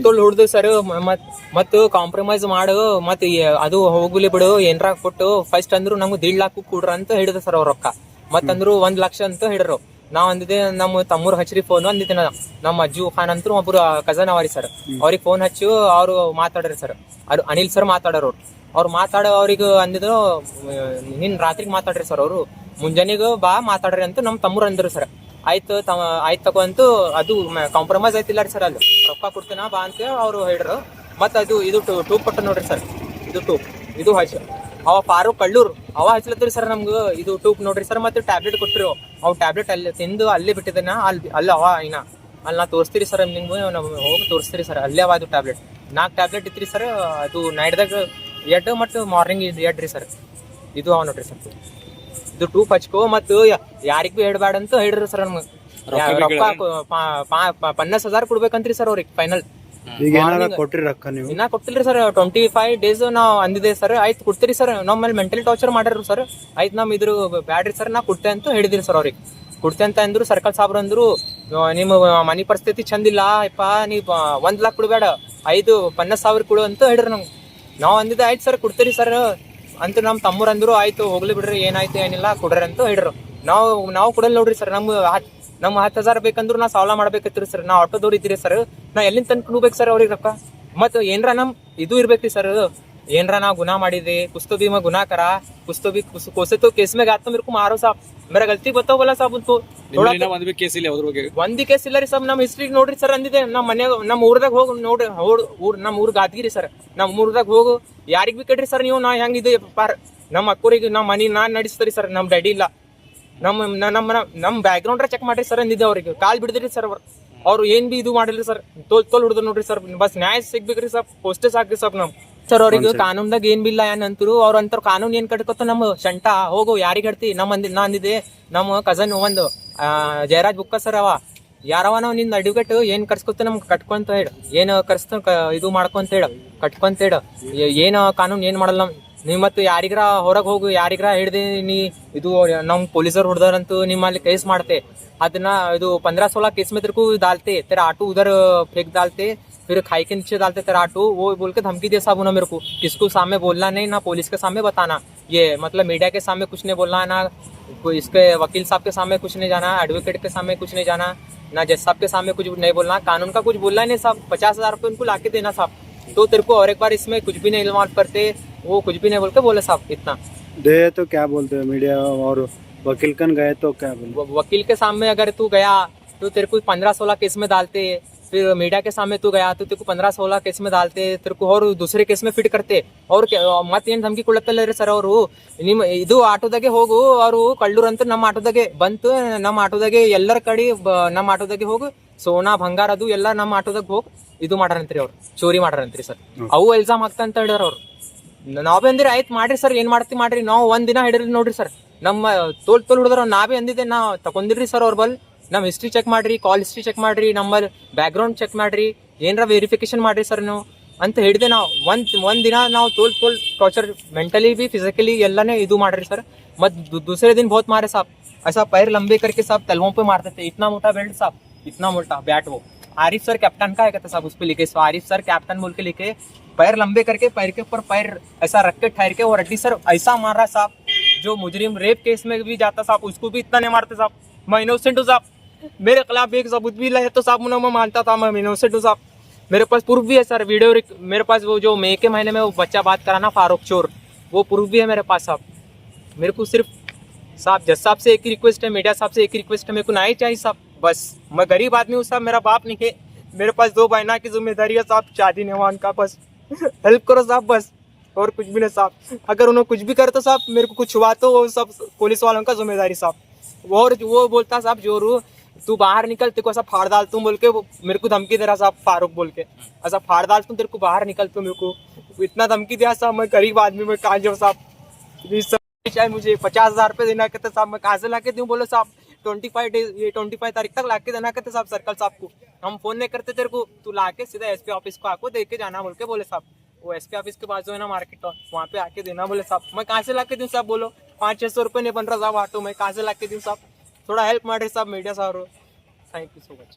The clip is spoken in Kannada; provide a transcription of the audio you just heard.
ತೋಲ್ ಹೊಡ್ದು ಸರ್ ಮತ್ ಕಾಂಪ್ರಮೈಸ್ ಮಾಡು ಮತ್ ಅದು ಹೋಗ್ಲಿ ಬಿಡು ಏನ್ರ ಕೊಟ್ಟು ಫಸ್ಟ್ ಅಂದ್ರು ನಮ್ಗೆ 1.5 ಲಕ್ಷ ಕೊಡ್ರ ಅಂತ ಹೇಳಿದ್ರು ಸರ್ ಅವ್ರ ರೊಕ್ಕ. ಮತ್ತಂದ್ರು 1 ಲಕ್ಷ ಅಂತ ಹೇಳಿದ್ರು. ನಾವ್ ಅಂದಿದ್ದೆ ನಮ್ಮ ತಮ್ಮೂರ್ ಹಚ್ಚ್ರಿ ಫೋನ್ ಅಂದಿದ್ದೆ ನಮ್ಮ ಅಜ್ಜು ಖಾನ್ ಅಂತೂ ಒಬ್ರು ಕಜನ್ ಅವರಿ ಸರ್. ಅವ್ರಿಗೆ ಫೋನ್ ಹಚ್ಚು ಅವ್ರು ಮಾತಾಡ್ರಿ ಸರ್. ಅದು ಅನಿಲ್ ಸರ್ ಮಾತಾಡೋರು. ಅವ್ರು ಮಾತಾಡೋ ಅವ್ರಿಗೆ ಅಂದಿದ್ರು ನಿನ್ ರಾತ್ರಿಗೆ ಮಾತಾಡ್ರಿ ಸರ್. ಅವ್ರು ಮುಂಜಾನೆಗ ಬಾ ಮಾತಾಡ್ರಿ ಅಂತ ನಮ್ ತಮ್ಮೂರ್ ಅಂದ್ರು ಸರ್. ಆಯ್ತು ತಗೋ ಅಂತೂ ಅದು ಕಾಂಪ್ರಮೈಸ್ ಆಯ್ತಿಲ್ಲ ರೀ ಸರ್. ಅಲ್ಲಿ ರೊಕ್ಕ ಕೊಡ್ತೀನ ಬಾ ಅಂತ ಅವ್ರು ಹೇಳ್ರು. ಮತ್ ಅದು ಇದು ಟೂಬ್ ಕೊಟ್ಟ ನೋಡ್ರಿ ಸರ್. ಇದು ಟೂಬ್ ಇದು ಹಚ್ಚ ಅವ ಫಾರೂಕ್ ಕಳ್ಳೂರ್ ಅವ ಹಚ್ಲತ್ರಿ ಸರ್. ನಮ್ಗ ಇದು ಟೂಬ್ ನೋಡ್ರಿ ಸರ್. ಮತ್ತೆ ಟ್ಯಾಬ್ಲೆಟ್ ಕೊಟ್ರಿ. ಅವ್ ಟ್ಯಾಬ್ಲೆಟ್ ಅಲ್ಲಿ ತಿಂದು ಅಲ್ಲೇ ಬಿಟ್ಟಿದ್ದಾನ. ಅಲ್ಲಿ ಅವ ಇನ್ನ ಅಲ್ಲಿ ನಾ ತೋರಿಸ್ತೀರಿ ಸರ್. ನಿಮ್ಗೆ ಹೋಗಿ ತೋರಿಸ್ತೀರಿ ಸರ್. ಅಲ್ಲೇ ಅವ ಅದು ಟ್ಯಾಬ್ಲೆಟ್ 4 ಟ್ಯಾಬ್ಲೆಟ್ ಇತ್ರಿ ಸರ್. ಅದು ನೈಟ್ದಾಗ 2 ಮತ್ತು ಮಾರ್ನಿಂಗ್ 2 ರೀ ಸರ್. ಇದು ಅವ ನೋಡ್ರಿ ಸರ್. ಇದು ಟೂಬ್ ಹಚ್ಕೋ ಮತ್ತು ಯಾರಿಗ್ ಬಿ ಹೇಳ್ಬೇಡ ಅಂತ ಹೇಳ್ರಿ ಸರ್. ನಮ್ಗೆ ರೊಕ್ಕ 50,000 ಕೊಡ್ಬೇಕಂತ್ರಿ ಸರ್ ಅವ್ರಿಗೆ ಫೈನಲ್. ಇನ್ನ ಕೊಟ್ಟಿಲ್ರಿ ಸರ್. 25 ಡೇಸ್ ನಾವ್ ಅಂದಿದೆ ಸರ್. ಆಯ್ತು ಕೊಡ್ತೀರಿ ಸರ್. ನಮ್ಮಲ್ಲಿ ಮೆಂಟಲ್ ಟಾರ್ಚರ್ ಮಾಡ್ಯಾರ ಸರ್. ಆಯ್ತು ನಮ್ ಇದ್ರ ಬ್ಯಾಡ್ರಿ ಸರ್ ನಾ ಕೊಡ್ತೆ ಅಂತ ಹೇಳಿದಿರಿ ಸರ್ ಅವ್ರಿಗೆ. ಕೊಡ್ತೆ ಅಂತ ಅಂದ್ರು. ಸರ್ಕಲ್ ಸಾಬ್ರು ಅಂದ್ರು ನಿಮ್ಮ ಮನಿ ಪರಿಸ್ಥಿತಿ ಚಂದಿಲ್ಲ ಯಪ್ಪ, ನೀವ್ 1 ಲಕ್ಷ ಕೊಡ್ಬೇಡ 50,000 ಕೊಡು ಅಂತ ಹೇಳ್ರಿ ನಮ್ಗೆ. ನಾವ್ ಅಂದಿದ್ದೆ ಆಯ್ತು ಸರ್ ಕೊಡ್ತೀರಿ ಸರ್ ಅಂತ ನಮ್ ತಮ್ಮೂರ್ ಅಂದ್ರು. ಆಯ್ತು ಹೋಗ್ಲಿ ಬಿಡ್ರಿ ಏನಾಯ್ತು ಏನಿಲ್ಲ ಕೊಡ್ರಿ ಅಂತ ಹೇಳ್ರು. ನಾವು ಕೊಡಲ್ ನೋಡ್ರಿ ಸರ್. ನಮ್ 10,000 ಬೇಕಂದ್ರು ನಾ ಸಾಲ ಮಾಡ್ಬೇಕತ್ರಿ ಸರ್. ನಾ ಆಟೋದವ್ರು ಇದ್ದೀರಿ ಸರ್. ನಾ ಎಲ್ಲಿಂದ ತನಕ ಕೊಡ್ಬೇಕು ಸರ್ ಅವ್ರಿಗೆ ರೊಕ್ಕ? ಮತ್ ಏನ್ರ ನಮ್ ಇದು ಇರ್ಬೇಕ್ರಿ ಸರ್. ಏನ್ರ ನಾ ಗುನಾ ಮಾಡಿದೆ कुछ भी मैं गुनाह करा कुछ तो भी कोसे तो केस में गया तो मेरे को मारो साहब. मेरा गलती बताओ बोला साहब उनको. ಒಂದ್ ಕೇಸ್ ಇಲ್ಲ ಅದ್ರ ಬಗ್ಗೆ ಒಂದ್ ಕೇಸ್ ಇಲ್ಲ ರೀ ಸರ್. ನಮ್ ಹಿಸ್ಟ್ರಿ ನೋಡ್ರಿ ಸರ್. ಅಂದಿದೆ ನಮ್ ಮನೆ ನಮ್ ಊರ್ದಾಗ ಹೋಗಿ ನೋಡ್ರಿ. ನಮ್ ಊರ್ ಗಾದ್ಗಿರಿ ಸರ್. ನಮ್ ಊರ್ದಾಗ ಹೋಗು ಯಾರಿಗ್ ಬಿ ಕಡ್ರಿ ಸರ್ ನೀವು. ನಾ ಹೆಂಗಿದೆ ಪಾರ್ ನಮ್ ಅಕ್ಕೂರಿಗೆ ನಮ್ ಮನಿ ನಾನ್ ನಡೆಸ್ತರಿ ಸರ್. ನಮ್ ಡ್ಯಾಡಿ ಇಲ್ಲ. ನಮ್ ಬ್ಯಾಕ್ ಗ್ರೌಂಡ್ ಚೆಕ್ ಮಾಡ್ರಿ ಸರ್ ಅಂದಿದ್ದೆ ಅವ್ರಿಗೆ. ಕಾಲ್ ಬಿಡಿದ್ರಿ ಸರ್ ಅವ್ರು ಏನ್ ಬಿ ಇದು ಮಾಡಿಲ್ರಿ ಸರ್. ತೋಲ್ ಹುಡ್ದು ನೋಡ್ರಿ ಸರ್. ಬಸ್ ನ್ಯಾಯ ಸಿಗ್ಬೇಕ್ರಿ ಸರ್. ಪೋಸ್ಟೇ ಸಾಕ್ರಿ ಸರ್ ನಮ್ ಸರ್. ಅವ್ರಿಗೆ ಕಾನೂನ್ದಾಗ ಏನ್ ಬಿಲ್ಲ ಏನ್ ಅಂತರು ಅವ್ರ ಅಂತಾರ ಕಾನೂನ್ ಏನ್ ಕಟ್ಕೊತ ನಮ್ ಶಂಟ ಹೋಗು ಯಾರಿಗ್ ಹೇಳ್ತಿ. ನಾ ಅಂದಿದ್ದೆ ನಮ್ ಕಸನ್ ಒಂದು ಜಯರಾಜ್ ಬುಕ್ಕ ಸರ್. ಅವ ಯಾರವ ನಾವ್ ನಿನ್ ಅಡ್ವೊಕೇಟ್ ಏನ್ ಕರ್ಸ್ಕೊತ ನಮ್ಗೆ ಕಟ್ಕೊಂತ ಹೇಳ. ಏನ್ ಕರ್ಸ್ತ ಇದು ಮಾಡ್ಕೊಂತ ಹೇಳ ಕಟ್ಕೊಂತ ಹೇಳ. ಏನ್ ಕಾನೂನ್ ಏನ್ ಮಾಡಲ್ಲ ನೀವ್. ಮತ್ ಯಾರಿಗ್ರ ಹೊರಗ್ ಹೋಗು ಯಾರಿಗ್ರ ಹಿಡ್ದಿ ನೀ ಇದು ನಮ್ ಪೊಲೀಸರು ಹೊಡೆದಾರಂತೂ ನಿಮ್ಮಲ್ಲಿ ಕೇಸ್ ಮಾಡ್ತೆ. ಅದನ್ನ ಇದು 15-16 केस में तेरे को डालते. तेरा ऑटो उधर फेंक डालते. फिर खाई के नीचे डालते तेरा ऑटो. वो बोल के धमकी दे साहब ना मेरे को. किसको सामने बोलना नहीं ना पुलिस के सामने बताना. ये मतलब मीडिया के सामने कुछ नहीं बोलना है ना इसके वकील साहब के सामने कुछ नहीं जाना. एडवोकेट के सामने कुछ नहीं जाना ना जज साहब के सामने कुछ नहीं बोलना. कानून का कुछ बोलना नहीं साहब. 50,000 रुपये उनको लाके देना साहब. तो तेरे को और एक बार इसमें कुछ भी नहीं इन्वॉल्व करते. वो कुछ भी नहीं बोल के बोले साहब इतना दे. तो क्या बोलते हैं मीडिया और वकील कन गए तो क्या बोलते? वकील के सामने अगर तू गया तो तेरे को 15-16 केस में डालते. फिर मीडिया के सामने तू गया तो तेरे को 15-16 केस में डालते. तेरे को और दूसरे केस में फिट करते. और मत ಏನ್ ಧಮಕಿ ಕೊಡ್ಲತ್ತಲ್ಲ ಸರ್ ಅವರು. ನಿಮ್ ಇದು ಆಟೋದಾಗೆ ಹೋಗು ಅವರು ಕಳ್ಳೂರ್ ಅಂತ ನಮ್ಮ ಆಟೋದಾಗೆ ಬಂತು. ನಮ್ಮ ಆಟೋದಾಗೆ ಎಲ್ಲರ ಕಡೆ ನಮ್ಮ ಆಟೋದಾಗೆ ಹೋಗು ಸೋನಾ ಬಂಗಾರ ಅದು ಎಲ್ಲ ನಮ್ಮ ಆಟೋದಾಗ ಹೋಗಿ ಇದು ಮಾಡ್ರಂತ್ರಿ. ಅವ್ರು ಚೋರಿ ಮಾಡ್ರಂತ್ರಿ ಸರ್. ಅವು ಎಲ್ಸಾಮ್ ಆಗ್ತಾ ಅಂತ ಹೇಳಿದಾರ ಅವ್ರು. ನಾವೇ ಅಂದಿರಿ ಆಯ್ತು ಮಾಡ್ರಿ ಸರ್ ಏನ್ ಮಾಡ್ತಿ ಮಾಡ್ರಿ. ನಾವು ಒಂದ್ ದಿನ ಹಿಡಿದ್ರಿ ನೋಡ್ರಿ ಸರ್. ನಮ್ಮ ತೋಲ್ ಹುಡಿದ್ರ ನಾವೇ ಅಂದಿದ್ದೆ ನಾ ತಗೊಂಡಿರ್ರಿ ಸರ್. ಅವ್ರ ಬಲ್ ನಮ್ ಹಿಸ್ಟ್ರಿ ಚೆಕ್ ಮಾಡ್ರಿ, ಕಾಲ್ ಹಿಸ್ಟ್ರಿ ಚೆಕ್ ಮಾಡ್ರಿ, ನಮ್ಮಲ್ಲಿ ಬ್ಯಾಕ್ ಗ್ರೌಂಡ್ ಚೆಕ್ ಮಾಡ್ರಿ, ಏನ್ರ ವೆರಿಫಿಕೇಶನ್ ಮಾಡ್ರಿ ಸರ್ ನೀವು ಅಂತ ಹೇಳಿದೆ. ನಾವು ಒಂದ್ ದಿನ ನಾವು ತೋಲ್ ಟಾರ್ಚರ್ ಮೆಂಟಲಿ भी फिजिकली ಎಲ್ಲಾನೇ ಇದು ಮಾಡ್ರಿ सर. मत दूसरे दिन बहुत मारे साहब. ऐसा पैर लंबे करके साहब तलवों पे मारते थे. इतना मोटा बेल्ट साहब, इतना मोटा बैट. वो आरिफ सर कैप्टन का है कहते साहब. उस पे लिखे आरिफ सर कैप्टन बोल के लिखे. पैर लंबे करके पैर के ऊपर पैर ऐसा रख के ठहर के और रड्डी सर ऐसा मार रहा साहब. जो मुजरिम रेप केस में भी जाता साहब उसको भी इतना नहीं मारते साहब. मैं इनोसेंट हूँ साहब. मेरे खिलाफ एक सबूत भी लाए तो साहब मैं मानता था मैं इनोसेंट हूँ साहब. मेरे पास प्रूफ भी है सर. वीडियो मेरे पास वो जो मई के महीने में वो बच्चा बात करा ना फारूक चोर, वो प्रूफ भी है मेरे पास साहब. मेरे को सिर्फ साहब जज साहब से एक ही रिक्वेस्ट है, मीडिया साहब से एक ही रिक्वेस्ट है. मेरे को ना ही चाहिए साहब. बस मैं गरीब आदमी हूँ साहब. मेरा बाप नहीं है. मेरे पास 2 बहना की जिम्मेदारी है साहब. शादी नेवान का बस हेल्प करो साहब बस. और कुछ भी नहीं साहब. अगर उन्होंने कुछ भी करे तो साहब मेरे को कुछ हुआ तो वो सब पुलिस वालों का जिम्मेदारी साहब. और वो बोलता साहब जोरू तू बाहर निकल तेरे को ऐसा फाड़ डाल तू बोल के वो मेरे को धमकी दे रहा साहब. फारूक बोल के ऐसा फाड़ डाल तू तेरे को बाहर निकल तू. मेरे को इतना धमकी दिया साहब. मैं गरीब आदमी में कहाँ जाऊँ साहब. चाहे मुझे 50,000 रुपये देना कहते साहब. मैं कहाँ से ला के दूँ बोलो साहब. 25 तारीख तक ला के देना कहते साहब सर्कल साहब को. हम फोन नहीं करते तेरे को. तू ला के सीधा एसपी ऑफिस को आको दे के जाना बोल के बोले साहब. वो एसपी ऑफिस के बाजू है ना मार्केट, वहाँ पे आके देना बोले साहब. मैं कहाँ से ला के दूँ साहब बोलो. 500-600 रुपये नहीं बन रहा साहब ऑटो में. कहाँ से ला के दूँ साहब. थोड़ा हेल्प मारे साहब मीडिया साहब. Thank you so much.